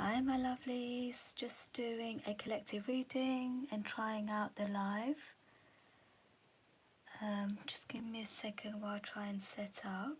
Hi my lovelies, just doing a collective reading and trying out the live. Just give me a second while I try and set up.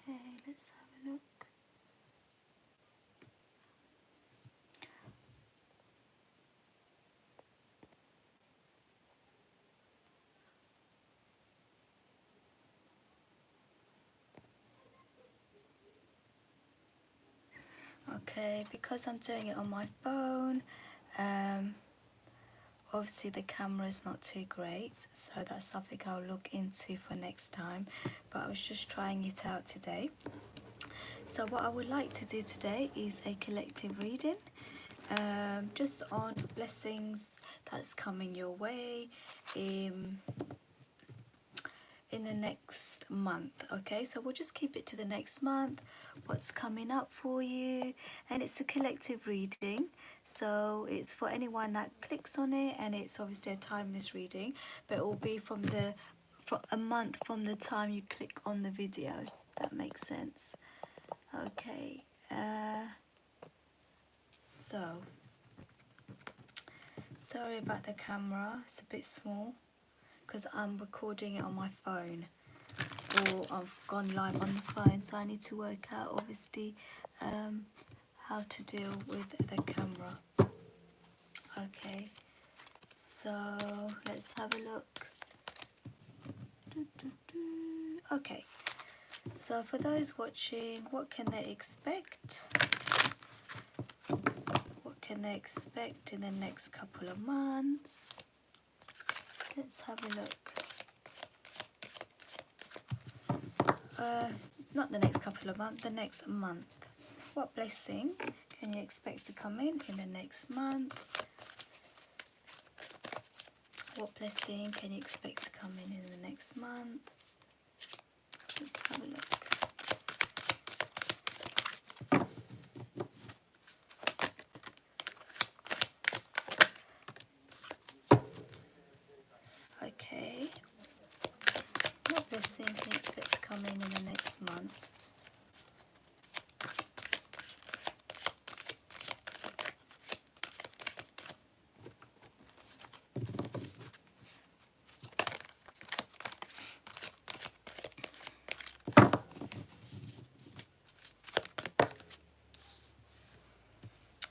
Okay, let's have a look. Okay, because I'm doing it on my phone, obviously the camera is not too great, so that's something I'll look into for next time, but I was just trying it out today. So what I would like to do today is a collective reading, just on blessings that's coming your way in the next month. Okay, so we'll just keep it to the next month, what's coming up for you, and it's a collective reading, so it's for anyone that clicks on it, and it's obviously a timeless reading, but it will be from a month from the time you click on the video. That makes sense. Okay, so sorry about the camera, it's a bit small because I'm recording it on my phone, or I've gone live on the phone, so I need to work out obviously how to deal with the camera. Okay, so let's have a look. Okay, so for those watching, what can they expect? What can they expect in the next couple of months? Let's have a look. Not the next couple of months, the next month. What blessing can you expect to come in the next month? What blessing can you expect to come in the next month? Let's have a look. Okay. What blessing can you expect to come in the next month?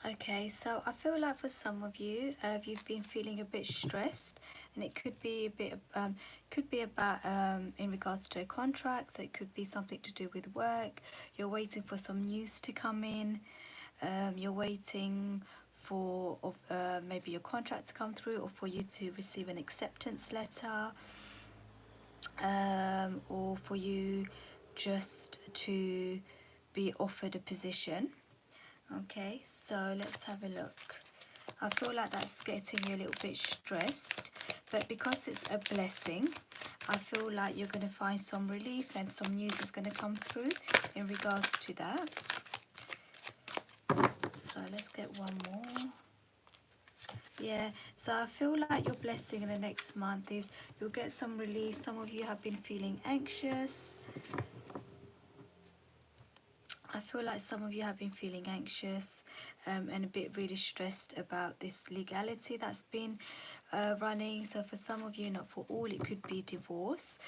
Okay, so I feel like for some of you, you've been feeling a bit stressed, and it could be a bit, about in regards to a contract. So it could be something to do with work. You're waiting for some news to come in. You're waiting for maybe your contract to come through, or for you to receive an acceptance letter, or for you just to be offered a position. Okay, so let's have a look. I feel like that's getting you a little bit stressed, but because it's a blessing, I feel like you're going to find some relief and some news is going to come through in regards to that. So let's get one more. Yeah, so I feel like your blessing in the next month is you'll get some relief. Some of you have been feeling anxious. I feel like some of you have been feeling anxious and a bit really stressed about this legality that's been running. So for some of you, not for all, it could be divorce,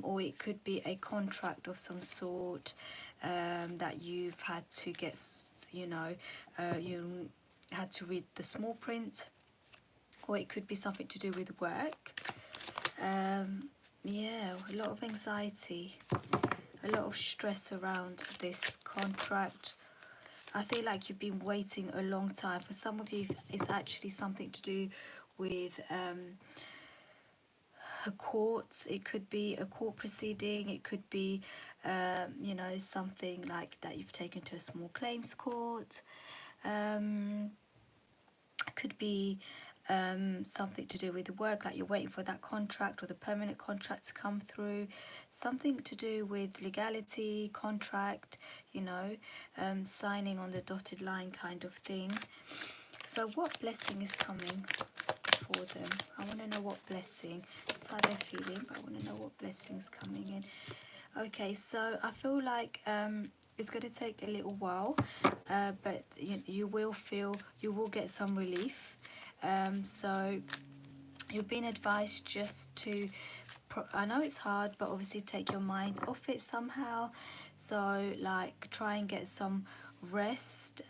or it could be a contract of some sort that you've had to get, you had to read the small print, or it could be something to do with work. Yeah, a lot of anxiety, a lot of stress around this contract. I feel like you've been waiting a long time. For some of you, it's actually something to do with a court. It could be a court proceeding. It could be, something like that you've taken to a small claims court. Could be something to do with work, like you're waiting for that contract or the permanent contract to come through. Something to do with legality, contract, signing on the dotted line kind of thing. So what blessing is coming for them? I want to know what blessing. That's how they're feeling, but I want to know what blessing's coming in. Okay, so I feel like it's going to take a little while, but you will get some relief. So you've been advised just to, I know it's hard, but obviously take your mind off it somehow. So like try and get some rest,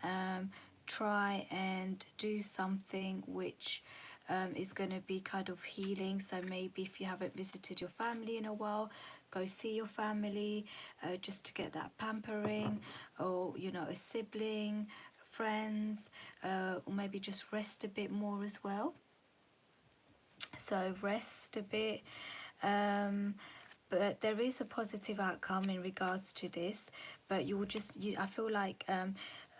try and do something which is going to be kind of healing. So maybe if you haven't visited your family in a while, go see your family, just to get that pampering, or a sibling, friends, or maybe just rest a bit more as well. So rest a bit, but there is a positive outcome in regards to this, but I feel like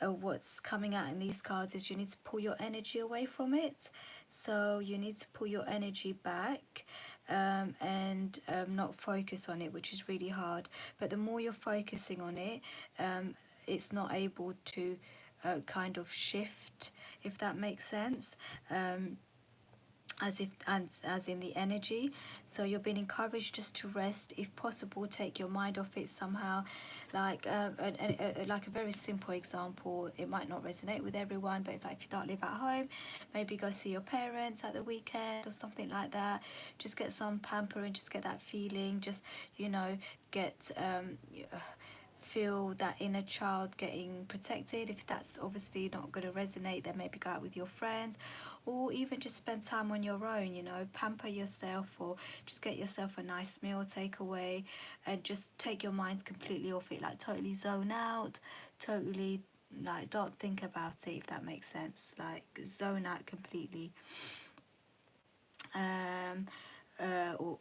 what's coming out in these cards is you need to pull your energy away from it. So you need to pull your energy back, and not focus on it, which is really hard. But the more you're focusing on it, it's not able to kind of shift, if that makes sense. As in the energy. So you're being encouraged just to rest, if possible. Take your mind off it somehow. Like like a very simple example, it might not resonate with everyone, but if you don't live at home, maybe go see your parents at the weekend or something like that. Just get some pampering, just get that feeling, just get feel that inner child getting protected. If that's obviously not going to resonate, then maybe go out with your friends, or even just spend time on your own, pamper yourself, or just get yourself a nice meal, takeaway, and just take your mind completely off it, like totally zone out, totally, like don't think about it, if that makes sense, like zone out completely. Or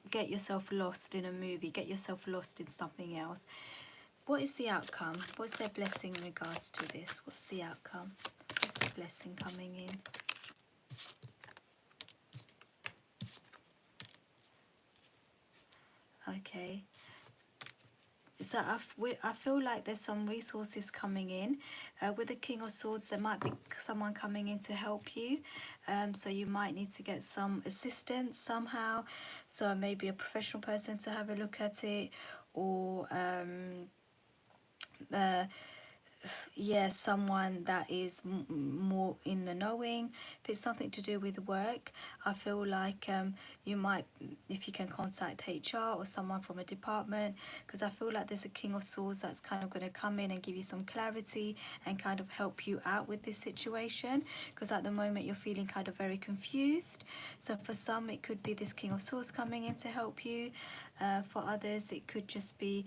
get yourself lost in a movie, get yourself lost in something else. What is the outcome? What's their blessing in regards to this? What's the outcome? What's the blessing coming in? Okay. So I feel like there's some resources coming in. With the King of Swords, there might be someone coming in to help you. So you might need to get some assistance somehow. So maybe a professional person to have a look at it, or yeah, someone that is more in the knowing. If it's something to do with work, I feel like you might, if you can contact HR or someone from a department, because I feel like there's a King of Swords that's kind of going to come in and give you some clarity and kind of help you out with this situation, because at the moment you're feeling kind of very confused. So for some, it could be this King of Swords coming in to help you. For others, it could just be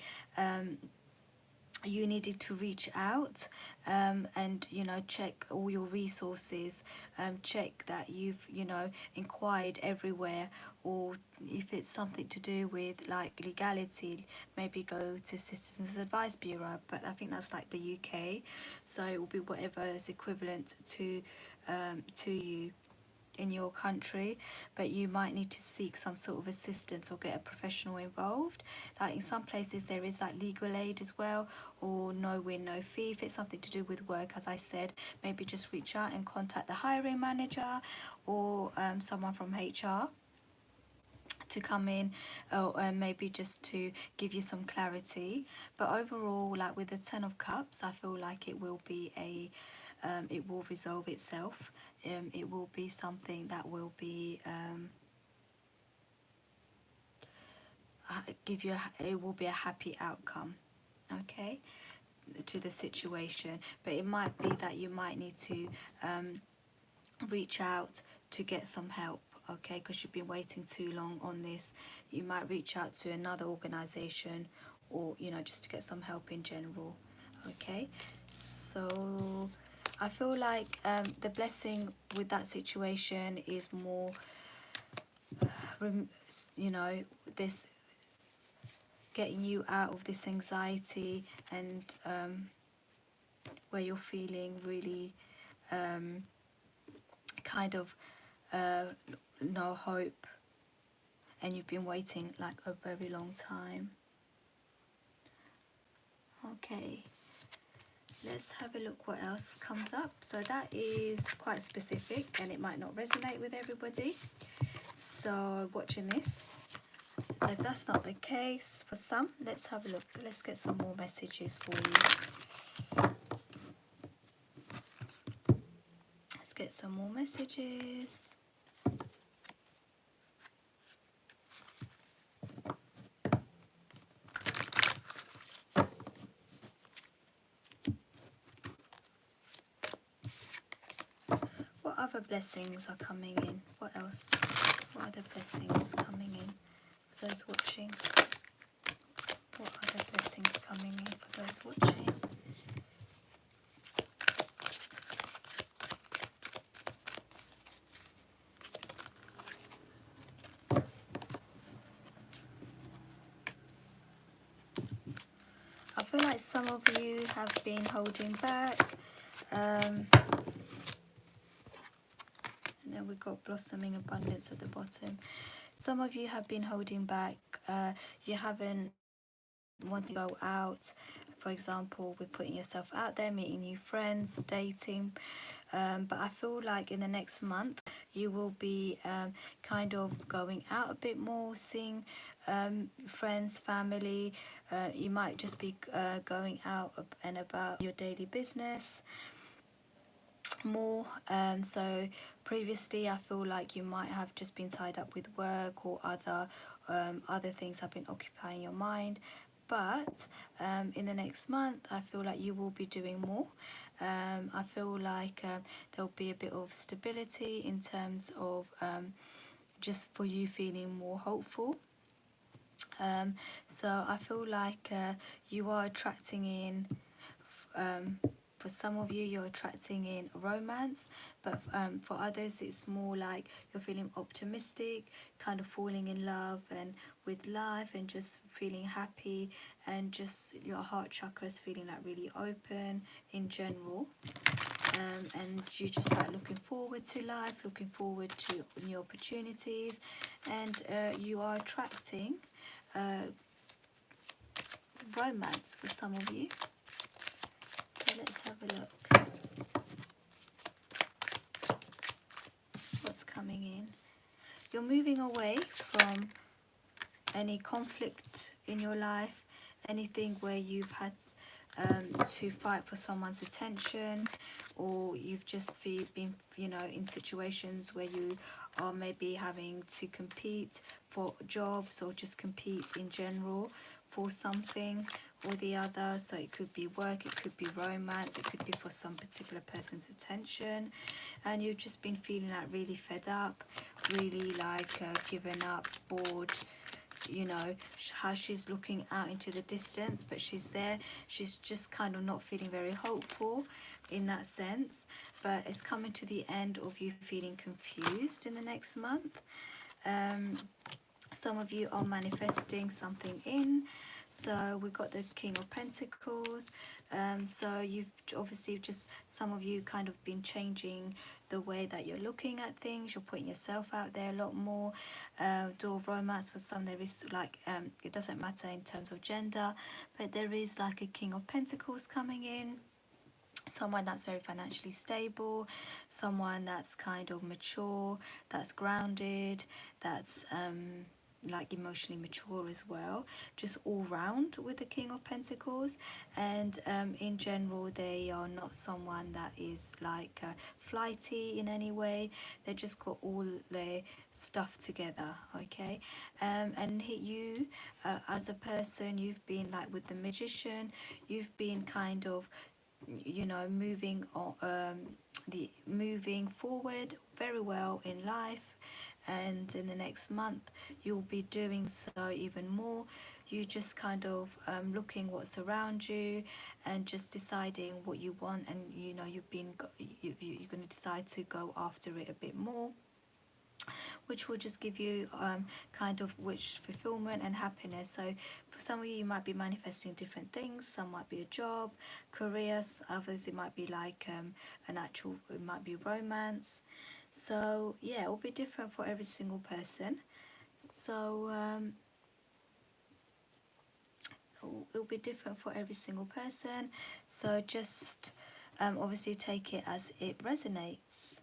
you needed to reach out, and check all your resources, check that you've inquired everywhere, or if it's something to do with like legality, maybe go to Citizens Advice Bureau, but I think that's like the UK, so it will be whatever is equivalent to you. in your country, but you might need to seek some sort of assistance or get a professional involved. Like in some places there is like legal aid as well, or no win no fee. If it's something to do with work, as I said, maybe just reach out and contact the hiring manager or someone from HR to come in, or maybe just to give you some clarity. But overall, like with the 10 of Cups, I feel like it will be it will resolve itself. It will be something that will be give you it will be a happy outcome, okay, to the situation. But it might be that you might need to reach out to get some help, okay, because you've been waiting too long on this. You might reach out to another organization, or just to get some help in general, okay. So I feel like the blessing with that situation is more this getting you out of this anxiety, and where you're feeling really kind of no hope, and you've been waiting like a very long time. Okay, let's have a look what else comes up. So that is quite specific and it might not resonate with everybody, so watching this. So if that's not the case for some, let's have a look. Let's get some more messages for you. Let's get some more messages. What other blessings are coming in? What else? What other blessings coming in for those watching? What other blessings coming in for those watching? I feel like some of you have been holding back. And then we've got blossoming abundance at the bottom. Some of you have been holding back. You haven't wanted to go out, for example, with putting yourself out there, meeting new friends, dating. But I feel like in the next month you will be kind of going out a bit more, seeing friends, family. You might just be going out and about your daily business more. So previously I feel like you might have just been tied up with work, or other things have been occupying your mind. But in the next month I feel like you will be doing more. I feel like there'll be a bit of stability in terms of just for you feeling more hopeful. So I feel like you are attracting in for some of you, you're attracting in romance, but for others it's more like you're feeling optimistic, kind of falling in love and with life, and just feeling happy, and just your heart chakra is feeling like really open in general. And you just like looking forward to life, looking forward to new opportunities, and you are attracting romance for some of you. So let's have a look. What's coming in? You're moving away from any conflict in your life, anything where you've had to fight for someone's attention, or you've just been in situations where you are maybe having to compete for jobs, or just compete in general for something or the other. So it could be work, it could be romance, it could be for some particular person's attention, and you've just been feeling like really fed up, really like given up, bored. How she's looking out into the distance, but she's there. She's just kind of not feeling very hopeful in that sense. But it's coming to the end of you feeling confused in the next month. Some of you are manifesting something in. So we've got the King of Pentacles. So you've obviously just, some of you kind of been changing the way that you're looking at things. You're putting yourself out there a lot more. Door of romance, for some there is like, it doesn't matter in terms of gender, but there is like a King of Pentacles coming in. Someone that's very financially stable, someone that's kind of mature, that's grounded, that's like emotionally mature as well, just all round with the King of Pentacles. And in general, they are not someone that is like flighty in any way. They just got all their stuff together, okay? And you as a person, you've been like with the Magician, you've been kind of, you know, moving on, moving forward very well in life, and in the next month you'll be doing so even more. You just kind of looking what's around you and just deciding what you want, and you know, you're going to decide to go after it a bit more, which will just give you kind of wish fulfillment and happiness. So for some of you, you might be manifesting different things. Some might be a job, careers. Others, it might be like it might be romance. So yeah, it will be different for every single person. So it'll be different for every single person. So just obviously take it as it resonates.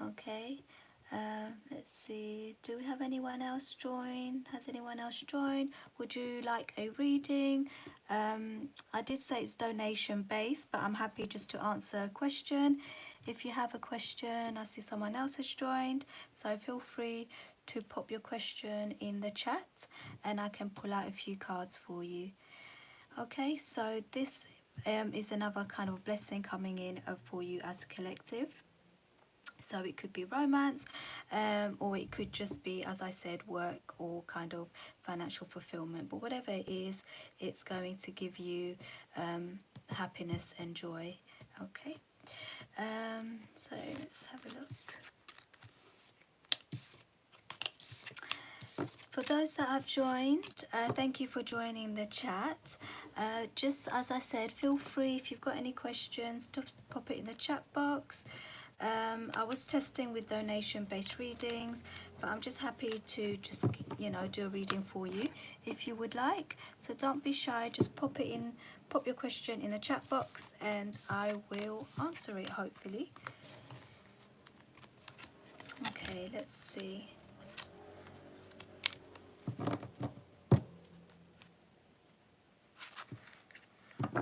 Okay. Let's see, do we have anyone else join? Has anyone else joined? Would you like a reading? I did say it's donation based, but I'm happy just to answer a question. If you have a question, I see someone else has joined, so feel free to pop your question in the chat and I can pull out a few cards for you. Okay, so this is another kind of blessing coming in for you as a collective. So it could be romance, or it could just be, as I said, work or kind of financial fulfillment. But whatever it is, it's going to give you happiness and joy. Okay, so let's have a look. For those that have joined, thank you for joining the chat. Just as I said, feel free, if you've got any questions, to pop it in the chat box. I was testing with donation-based readings, but I'm just happy to just, you know, do a reading for you if you would like. So don't be shy, just pop it in, pop your question in the chat box and I will answer it, hopefully. Okay, let's see.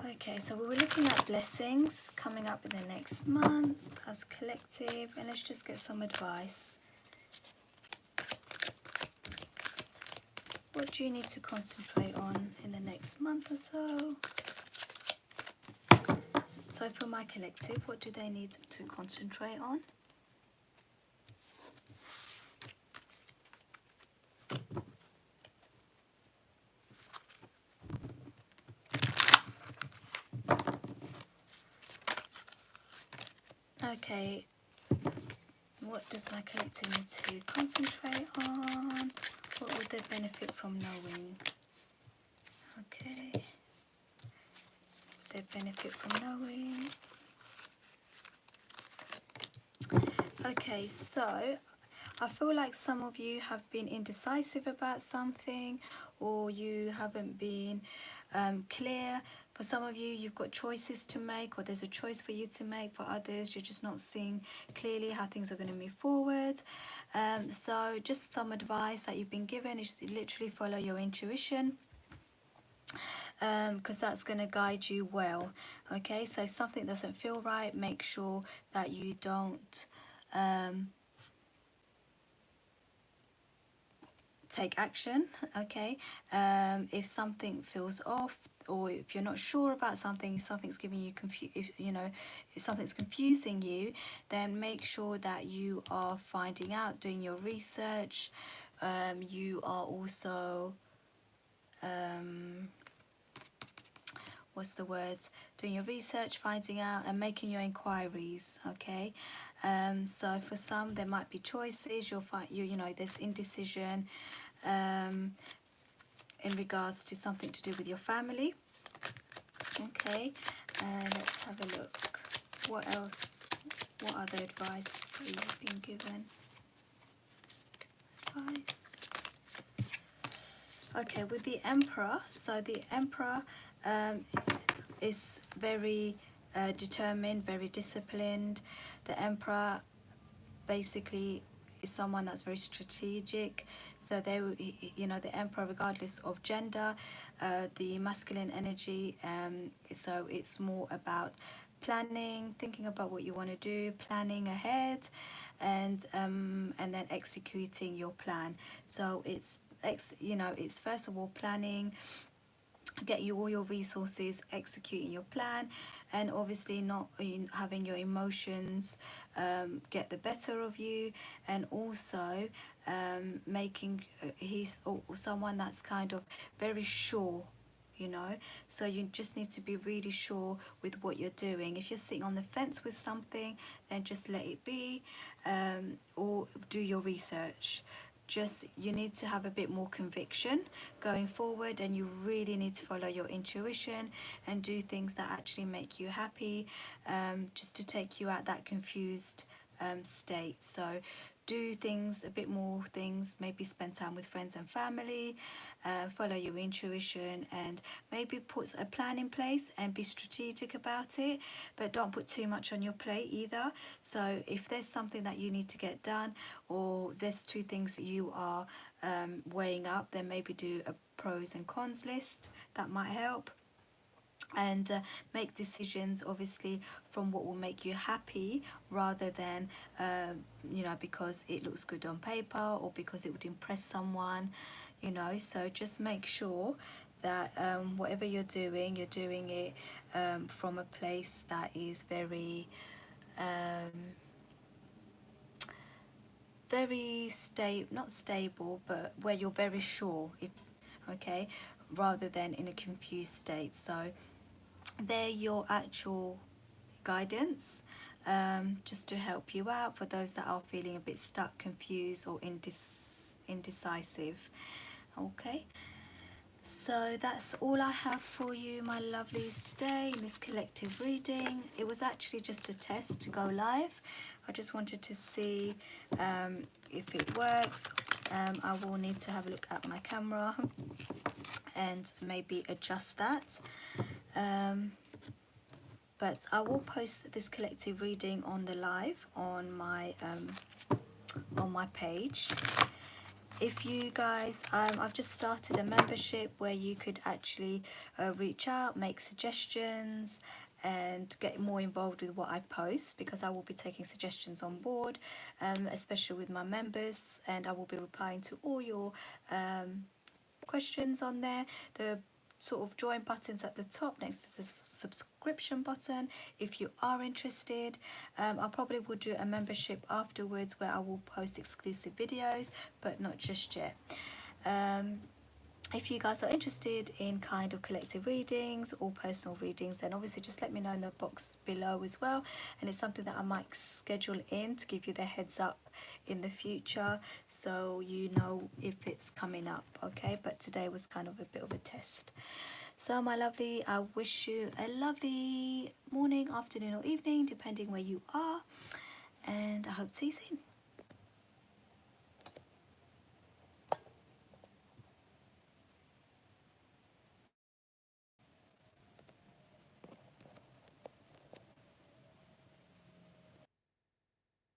Okay, so we were looking at blessings coming up in the next month as collective, and let's just get some advice. What do you need to concentrate on in the next month or so? So for my collective, what do they need to concentrate on? Okay, what does my collective need to concentrate on? What would they benefit from knowing? Okay, they benefit from knowing. Okay, so I feel like some of you have been indecisive about something, or you haven't been clear. For some of you, you've got choices to make, or there's a choice for you to make. For others, you're just not seeing clearly how things are going to move forward. So just some advice that you've been given is literally follow your intuition, because that's going to guide you well. Okay, so if something doesn't feel right, make sure that you don't take action. Okay, if something feels off, or if you're not sure about something, something's giving you if something's confusing you, then make sure that you are finding out, doing your research. You are also what's the word, doing your research, finding out and making your inquiries. Okay, so for some there might be choices, you'll find you know there's indecision in regards to something to do with your family. Okay, let's have a look. What else What other advice are you being given? Advice. Okay, with the Emperor, so the Emperor is very determined, very disciplined. The Emperor basically is someone that's very strategic. So they, you know, the Emperor, regardless of gender, the masculine energy. So it's more about planning, thinking about what you want to do, planning ahead, and then executing your plan. So it's it's first of all planning, get you all your resources, executing your plan, and obviously not having your emotions get the better of you, and also making he's someone that's kind of very sure, you know. So you just need to be really sure with what you're doing. If you're sitting on the fence with something, then just let it be, or do your research. Just you need to have a bit more conviction going forward, and you really need to follow your intuition and do things that actually make you happy, just to take you out that confused state. So do things, a bit more things, maybe spend time with friends and family, follow your intuition, and maybe put a plan in place and be strategic about it, but don't put too much on your plate either. So if there's something that you need to get done, or there's two things that you are weighing up, then maybe do a pros and cons list. That might help. And make decisions obviously from what will make you happy, rather than because it looks good on paper or because it would impress someone, you know. So just make sure that whatever you're doing it from a place that is very not stable, but where you're very sure, if okay, rather than in a confused state. So they're your actual guidance, just to help you out for those that are feeling a bit stuck, confused, or indecisive. Okay, so that's all I have for you, my lovelies, today in this collective reading. It was actually just a test to go live. I just wanted to see if it works. I will need to have a look at my camera and maybe adjust that. But I will post this collective reading on the live on my page. If you guys, I've just started a membership where you could actually reach out, make suggestions, and get more involved with what I post, because I will be taking suggestions on board, especially with my members, and I will be replying to all your questions on there. The sort of join buttons at the top next to the subscription button if you are interested. I probably will do a membership afterwards where I will post exclusive videos, but not just yet. If you guys are interested in kind of collective readings or personal readings, then obviously just let me know in the box below as well, and it's something that I might schedule in to give you the heads up in the future, so you know if it's coming up. Okay, but today was kind of a bit of a test. So my lovely, I wish you a lovely morning, afternoon, or evening, depending where you are, and I hope to see you soon.